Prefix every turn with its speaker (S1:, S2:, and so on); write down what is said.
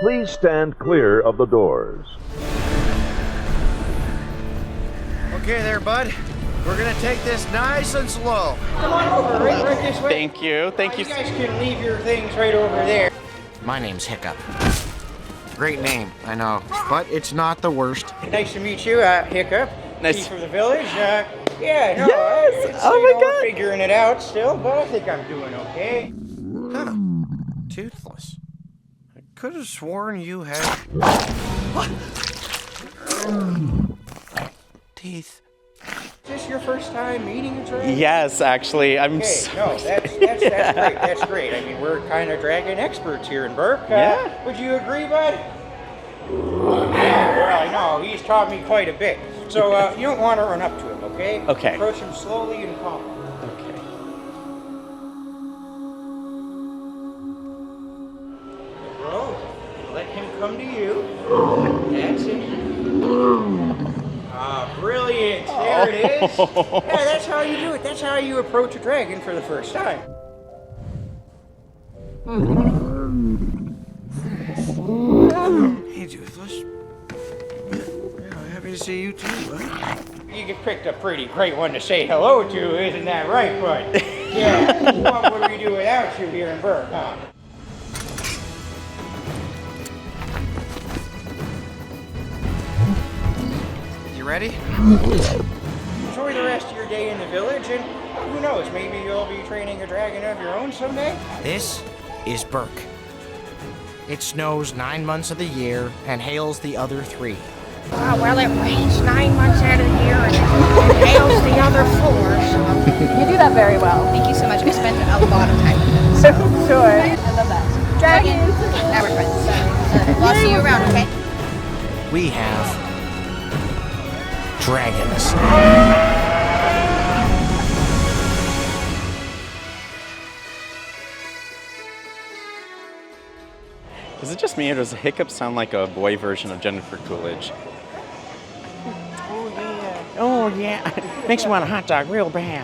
S1: Please stand clear of the doors.
S2: Okay there, bud. We're gonna take this nice and slow.
S3: Come on over, right this way.
S4: Thank you. Thank you.
S3: You guys can leave your things right over there.
S2: My name's Hiccup. Great name, I know, but it's not the worst.
S3: Nice to meet you, Hiccup.
S4: Nice.
S3: Chief of the village. Yeah, no,
S4: Yes!
S3: it's,
S4: Oh my God.
S3: figuring it out still, but I think I'm doing okay.
S2: Huh. Toothless. I could have sworn you had... What? Teeth.
S3: Is this your first time meeting a dragon?
S4: Yes, actually, I'm.
S3: Okay, no, that's great. That's great. I mean, we're kind of dragon experts here in Burke.
S4: Yeah.
S3: Would you agree, bud? Yeah, well, no, he's taught me quite a bit. So you don't want to run up to him, okay?
S4: Okay.
S3: Approach him slowly and calmly.
S4: Okay.
S3: Bro, let him come to you. That's it. Ah, brilliant. There it is. Yeah, that's how you do it. That's how you approach a dragon for the first time.
S2: Hey, Toothless. Yeah, happy to see you too, bud.
S3: You picked a pretty great one to say hello to, isn't that right, bud? Yeah. What would we do without you here in Burke, huh?
S2: You ready?
S3: Enjoy the rest of your day in the village, and who knows, maybe you'll be training a dragon of your own someday?
S2: This is Burke. It snows 9 months of the year and hails the other 3.
S5: Well, it rains 9 months out of the year and it hails the other 4, so...
S6: You do that very well.
S7: Thank you so much. We spent a lot of time with them. So.
S6: Sure. I love that.
S7: Dragons. Now we're friends. I'll see you around, okay?
S2: We have dragons.
S4: Is it just me, or does Hiccup sound like a boy version of Jennifer Coolidge?
S3: Oh, yeah.
S4: Oh yeah. Makes me want a hot dog real bad.